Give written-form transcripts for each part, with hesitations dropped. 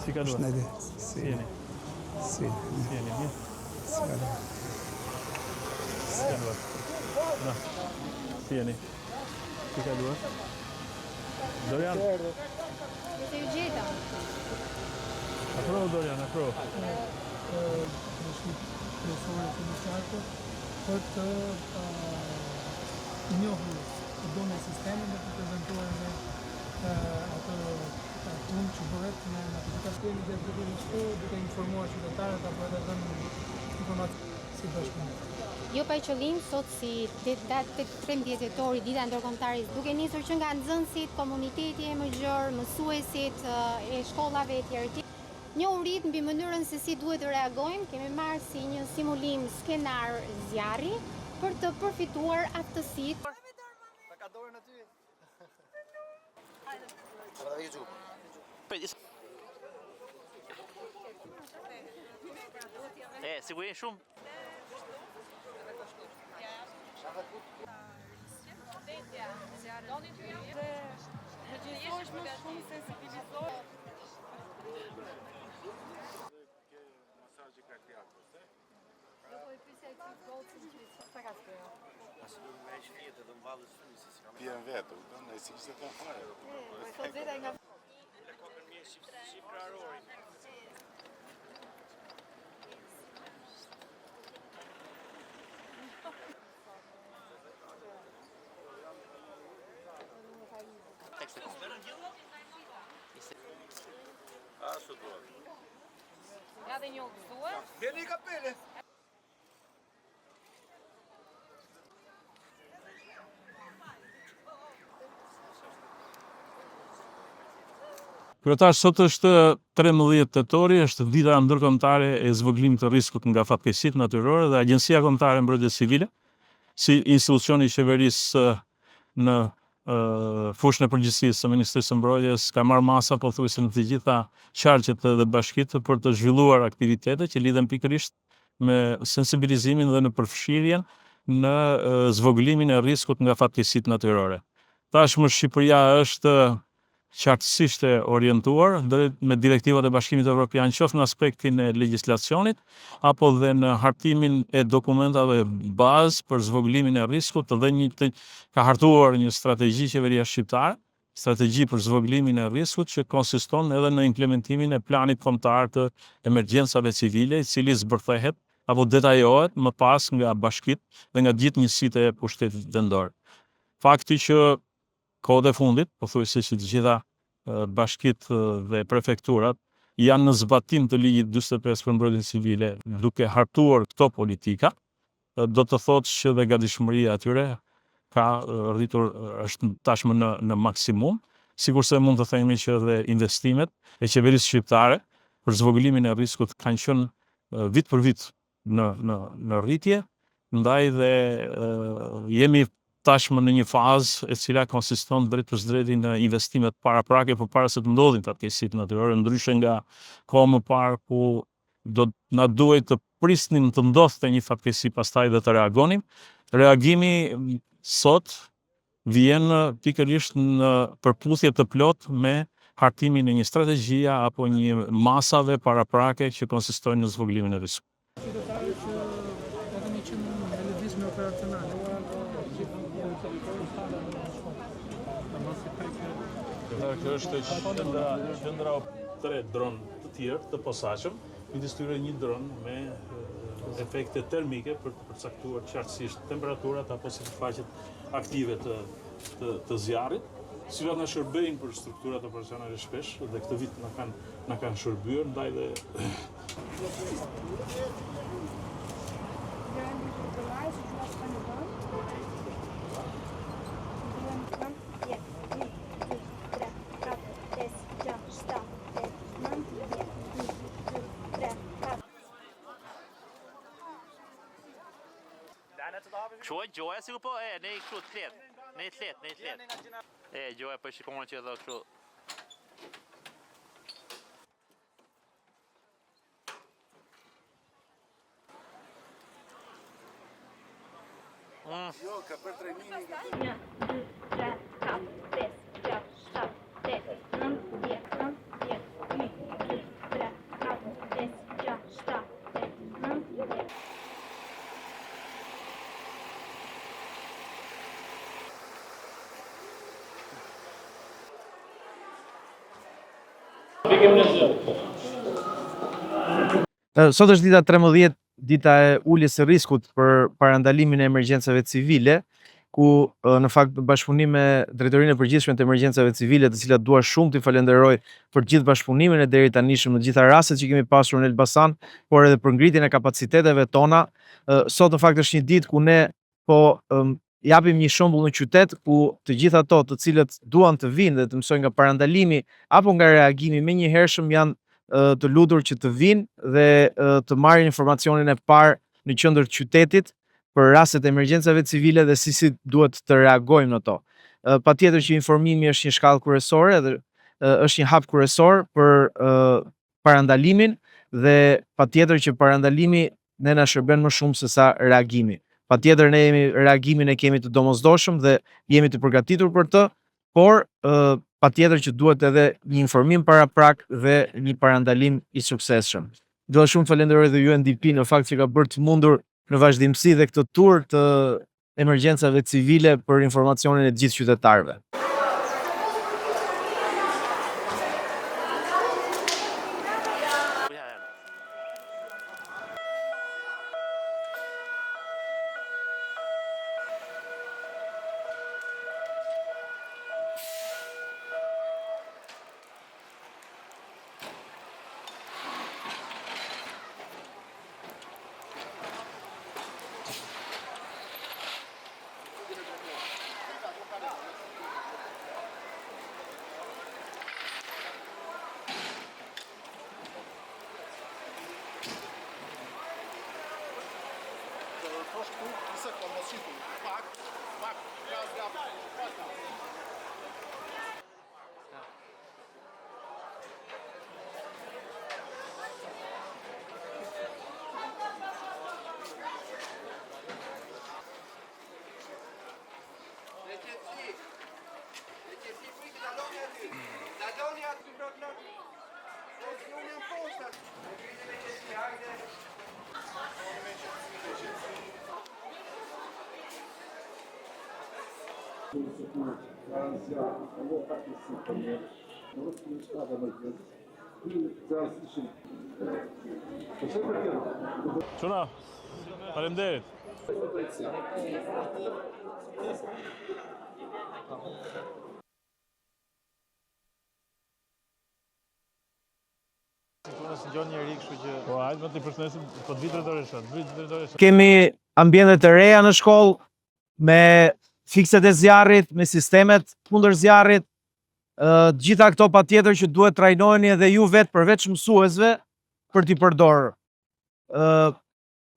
Si ka duar? Jeni. Jeni, mirë. Si ka duar? Na. Si jeni? Si ka duar? Dorian. Se ju gjeta. Afro Dorian, afro. Profesore fiduciarko për të njohur përdorjen e sistemit dhe të prezantuar edhe atë punë që bëhet në aplikacionin e zgjedhjeve duke informuar qytetarët apo edhe dhënë informacion si bashkëpunim. Jo pa qëllim sot si datë 13 dhjetori, dita ndërkombëtare, duke nisur që nga nxënësit, komuniteti e mëgjor, mësuesit e shkollave e tjerë. Njohurit mbi mënyrën se si duhet të reagojmë, kemi marrë si një simulim skenar zjarri për të përfituar aftësitë. Ta ka dorën aty. Sigurin shumë. Pijen vetë, në si kështë të fare. Ja dhe një gëzuar. Veni kapele. Kryetar, sot është 13 tetori, është dita ndërkombëtare e zvogëlimit të rrezikut nga fatkeqësitë natyrore dhe Agjencia Kombëtare e Mbrojtjes Civile, si institucioni i qeverisë në fushën e përgjegjësisë së Ministrisë së Mbrojtjes, ka marrë masa pothuajse në të gjitha qarqet dhe bashkitë për të zhvilluar aktivitete që lidhen pikërisht me sensibilizimin dhe në përfshirjen në zvogëlimin e rrezikut nga fatkeqësitë natyrore. Tashmë Shqipëria është qartësisht e orientuar me direktivat e Bashkimit Evropian, qoftë në aspektin e legjislacionit apo dhe në hartimin e dokumentave bazë për zvogëlimin e rrezikut, dhe ka hartuar një strategji qeveria shqiptare, strategji për zvogëlimin e rrezikut që konsiston edhe në implementimin e planit kombëtar të emergjencave civile, i cili zbërthehet apo detajohet më pas nga bashkitë dhe nga gjithë njësitë e pushtetit vendor. Fakti që kohët e fundit, pothuajse që të gjitha bashkitë dhe prefekturat janë në zbatim të ligjit 45 për mbrojtjen civile, duke hartuar këto politika, do të thotë që dhe gatishmëria atyre ka rritur, është tashmë në maksimum, sikurse mund të themi që dhe investimet e qeverisë shqiptare për zvogëlimin e rrezikut kanë qenë vit për vit në rritje, ndaj dhe jemi tashmë në një fazë e cila konsiston drejt për drejti në investimet paraprake përpara se të ndodhin fatkeqësitë natyrore, ndryshe nga kohë më parë ku na duhet të prisnim të ndodhte një fatkeqësi pastaj dhe të reagonim. Reagimi sot vjen pikërisht në përputhje të plot me hartimin e një strategjie apo një masave paraprake që konsistojnë në zvogëlimin e rrezikut. Qytetarët që edhe një qenë në lëvizje operacionale. Kjo është qendra 3 dron të tjerë të posaçëm, midis tyre një dron me efekte termike për të përcaktuar qartësisht temperaturat apo sipërfaqet aktive të zjarrit, cilat na shërbejnë për strukturat operacionale shpesh dhe këtë vit na kanë shërbyer, ndaj dhe Kështu gjoja si po ne kështu të flet. Gjoja po shikon që edhe kështu. Jo, ka për trajnimin. 1, 2, 3, 4, 5, 6, 7, 8, 9, 10, 11, 12, 13, Sot është dita 13, dita e uljes së riskut për parandalimin e emergjencave civile, ku në fakt në bashkëpunim me Drejtorinë e Përgjithshme të Emergjencave Civile, të cilat dua shumë t'i falenderoj për gjithë bashkëpunimin e deri tanishëm në gjitha rastet që kemi pasur në Elbasan, por edhe për ngritjen e kapaciteteve tona. Sot në fakt është një ditë ku ne po japim një shembull në qytet ku të gjithë ato të cilët duan të vinë dhe të mësojnë nga parandalimi apo nga reagimi menjëhershëm janë të lutur që të vinë dhe të marrin informacionin e parë në qendër të qytetit për rastet e emergjencave civile dhe si duhet të reagojmë në to. Patjetër që informimi është një shkallë kryesore dhe është një hap kryesor për parandalimin dhe patjetër që parandalimi ne na shërben më shumë se sa reagimi. Patjetër ne reagimin e kemi të domosdoshëm dhe jemi të përgatitur për të, por patjetër që duhet edhe një informim paraprak dhe një parandalim i suksesshëm. Dua shumë falenderoj dhe UNDP në fakt që ka bërë të mundur në vazhdimsi dhe këtë tur të emergjencave civile për informacionin e gjithë qytetarëve. Çuna, faleminderit. Po, hajde më të përshëndesim, po të vitë drejtoresha. Kemi ambiente të reja në shkollë me fikset e zjarrit, me sistemet kundër zjarrit. Gjitha këto patjetër që duhet trajnoheni edhe ju vetë përveç mësuesve për t'i përdorur.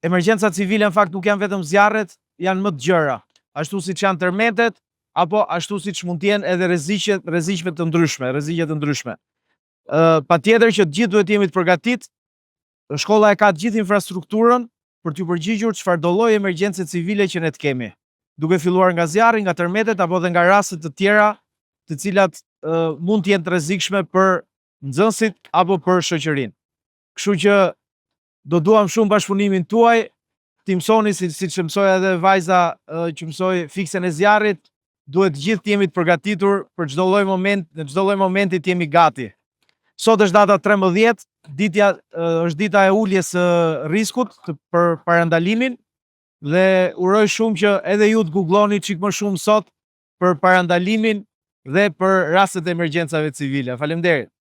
Emergjenca civile në fakt nuk janë vetëm zjarret, janë më të gjëra. Ashtu siç janë tërmetet, apo ashtu siç mund të jenë edhe rreziqe të ndryshme. Patjetër që të gjithë duhet jemi të përgatitur. Shkolla e ka të gjithë infrastrukturën për t'ju përgjigjur çfarë do lloji emergjence civile që ne të kemi. Duke filluar nga zjarri, nga tërmetet apo edhe nga raste të tjera, të cilat mund të jenë të rrezikshme për nxënësit apo për shoqërinë. Kështu që do duam shumë bashkëpunimin tuaj, ti mësoni siç mësoi edhe vajza që mësoi fiksen e zjarrit, duhet gjithë të jemi të përgatitur për çdo lloj moment, në çdo lloj momenti të jemi gati. Sot është data 13, është dita e uljes së riskut për parandalimin dhe uroj shumë që edhe ju të googloni çik më shumë sot për parandalimin dhe për rastet e emergjencave civile. Faleminderit.